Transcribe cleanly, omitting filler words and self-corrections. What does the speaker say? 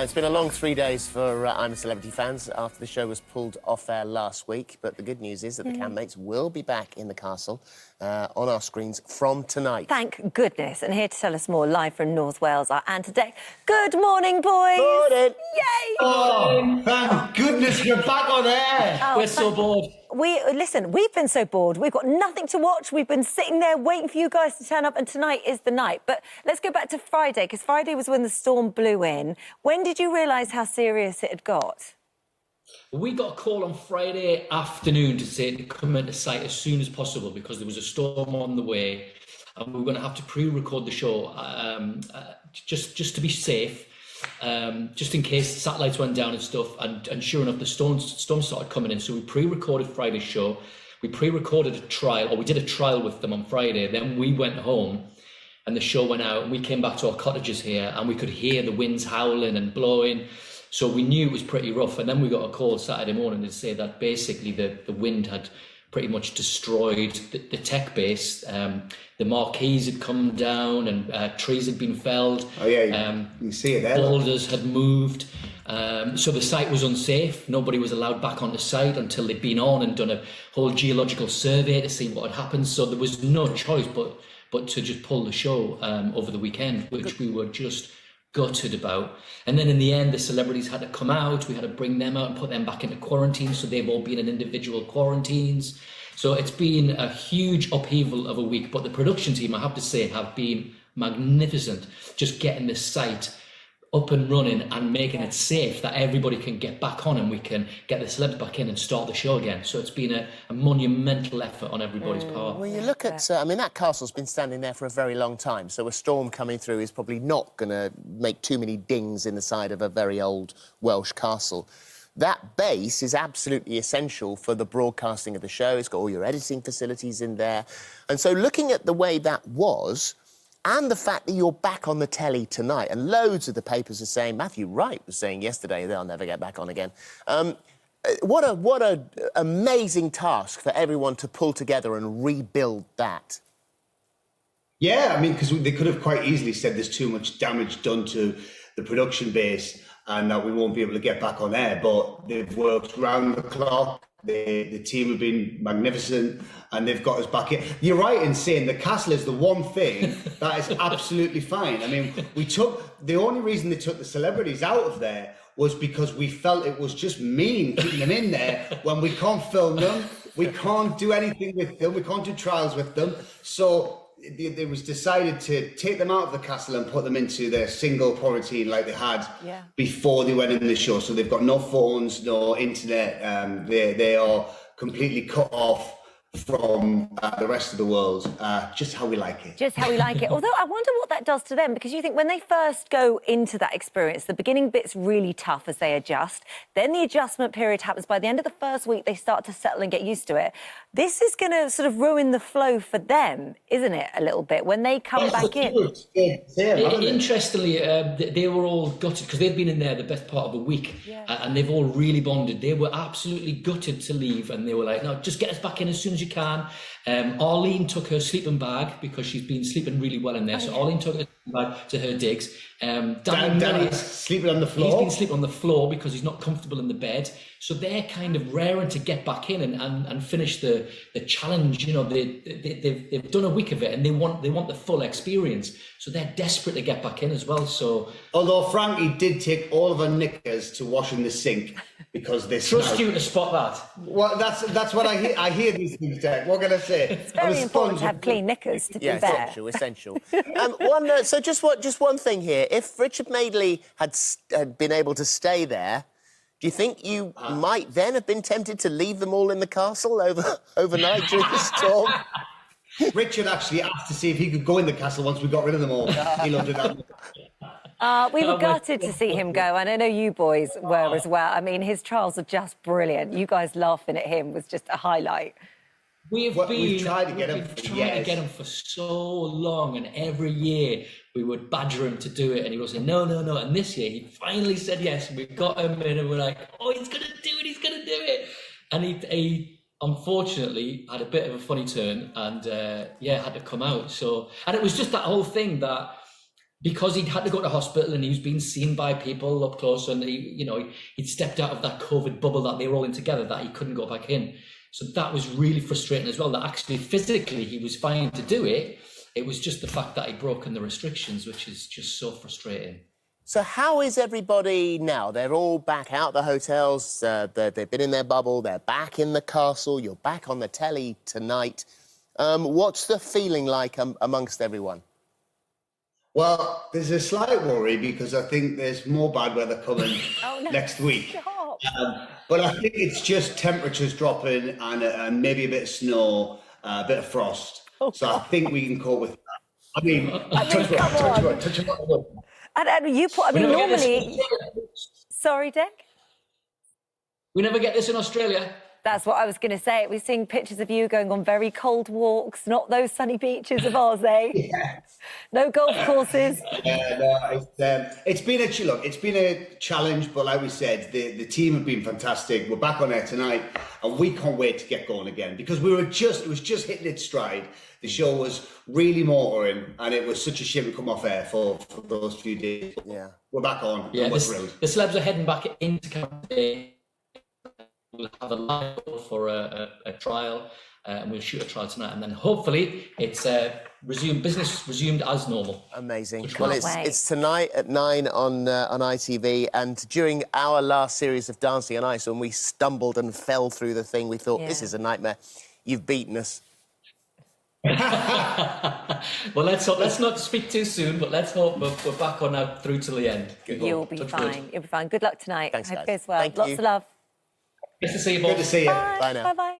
It's been a long 3 days for I'm a Celebrity fans after the show was pulled off air last week. But the good news is that the Campmates will be back in the castle on our screens from tonight. Thank goodness. And here to tell us more, live from North Wales, our Anne Deck. Good morning, boys. Morning. Yay. Oh, thank goodness you're back on air. Oh, We're so bored. Listen, we've been so bored. We've got nothing to watch. We've been sitting there waiting for you guys to turn up, and tonight is the night. But let's go back to Friday, because Friday was when the storm blew in. When did you realise how serious it had got? We got a call on Friday afternoon to say to come into site as soon as possible because there was a storm on the way and we were going to have to pre-record the show just to be safe, just in case the satellites went down and stuff. And sure enough, the storm started coming in. So we pre-recorded Friday's show. We pre-recorded a trial, or we did a trial with them on Friday. Then we went home and the show went out and we came back to our cottages here and we could hear the winds howling and blowing. So we knew it was pretty rough. And then we got a call Saturday morning to say that basically the wind had pretty much destroyed the tech base. The marquees had come down and trees had been felled. Oh yeah, you can see it there. Boulders had moved. So the site was unsafe. Nobody was allowed back on the site until they'd been on and done a whole geological survey to see what had happened. So there was no choice but to just pull the show over the weekend, which we were just gutted about. And then in the end, the celebrities had to come out. We had to bring them out and put them back into quarantine. So they've all been in individual quarantines. So it's been a huge upheaval of a week. But the production team, I have to say, have been magnificent. Just getting this site up and running and making it safe that everybody can get back on and we can get the celebs back in and start the show again. So it's been a monumental effort on everybody's part. Well, you look at, I mean, that castle's been standing there for a very long time, so a storm coming through is probably not going to make too many dings in the side of a very old Welsh castle. That base is absolutely essential for the broadcasting of the show. It's got all your editing facilities in there. And so looking at the way that was, and the fact that you're back on the telly tonight, and loads of the papers are saying, Matthew Wright was saying yesterday, they'll never get back on again. What a amazing task for everyone to pull together and rebuild that. Yeah, I mean, because they could have quite easily said there's too much damage done to the production base and that we won't be able to get back on air, but they've worked round the clock. The team have been magnificent and they've got us back in. You're right in saying the castle is the one thing that is absolutely fine. I mean, the only reason they took the celebrities out of there was because we felt it was just mean keeping them in there when we can't film them, we can't do anything with them, we can't do trials with them. So it was decided to take them out of the castle and put them into their single quarantine like they had before they went in the show. So they've got no phones, no internet. They are completely cut off from the rest of the world. Just how we like it. Just how we like it. Although I wonder what that does to them, because you think when they first go into that experience, the beginning bit's really tough as they adjust. Then the adjustment period happens. By the end of the first week, they start to settle and get used to it. This is going to sort of ruin the flow for them, isn't it, a little bit, when they come back in? Interestingly, they were all gutted because they'd been in there the best part of a week and they've all really bonded. They were absolutely gutted to leave and they were like, no, just get us back in as soon as you can. Arlene took her sleeping bag because she's been sleeping really well in there. So Arlene took her sleeping bag to her digs. Danny's sleeping on the floor. He's been sleeping on the floor because he's not comfortable in the bed. So they're kind of raring to get back in and finish the challenge. You know, they've done a week of it and they want the full experience. So they're desperate to get back in as well. So although Frankie did take all of her knickers to wash in the sink because they trust you to spot that. Well, that's what I hear. I hear these things, Jack. What can I say? It's very important to have clean knickers, to be fair. Essential. So just one thing here. If Richard Madeley had been able to stay there, do you think you might then have been tempted to leave them all in the castle overnight during the storm? Richard actually asked to see if he could go in the castle once we got rid of them all. He loved it. We were gutted to see him go, and I know you boys were as well. I mean, his trials are just brilliant. You guys laughing at him was just a highlight. We've tried to get him for so long, and every year we would badger him to do it, and he was saying no. And this year he finally said yes. We got him in, and we're like, oh, he's gonna do it. And he unfortunately had a bit of a funny turn, and had to come out. So, and it was just that whole thing that because he'd had to go to hospital and he was being seen by people up close, and he'd stepped out of that COVID bubble that they were all in together, that he couldn't go back in. So that was really frustrating as well, that actually physically he was fine to do it. It was just the fact that he'd broken the restrictions, which is just so frustrating. So how is everybody now? They're all back out the hotels. They've been in their bubble. They're back in the castle. You're back on the telly tonight. What's the feeling like amongst everyone? Well, there's a slight worry because I think there's more bad weather coming next week. But I think it's just temperatures dropping and maybe a bit of snow, a bit of frost. So I think we can cope with that. I mean, touch wood. And you put, I mean, normally... Sorry, Dick? We never get this in Australia. That's what I was going to say. We're seeing pictures of you going on very cold walks, not those sunny beaches of Oz, eh? Yeah. No golf courses. It's been a challenge, but like we said, the team have been fantastic. We're back on air tonight, and we can't wait to get going again because it was just hitting its stride. The show was really motoring, and it was such a shame to come off air for those few days. Yeah, we're back on. Yeah, the celebs are heading back into camp today. We'll have a live for a trial, and we'll shoot a trial tonight, and then hopefully it's business resumed as normal. Amazing. Well, it's tonight at 9 on ITV, and during our last series of Dancing on Ice, when we stumbled and fell through the thing, we thought, this is a nightmare. You've beaten us. Well, let's not speak too soon, but let's hope we're back on now through till the end. You'll be fine. You'll be fine. Good luck tonight. Thanks, Hope it guys. goes well. Thank Lots you. of love. Nice to see you both. Good to see you. Bye. Bye now. Bye-bye.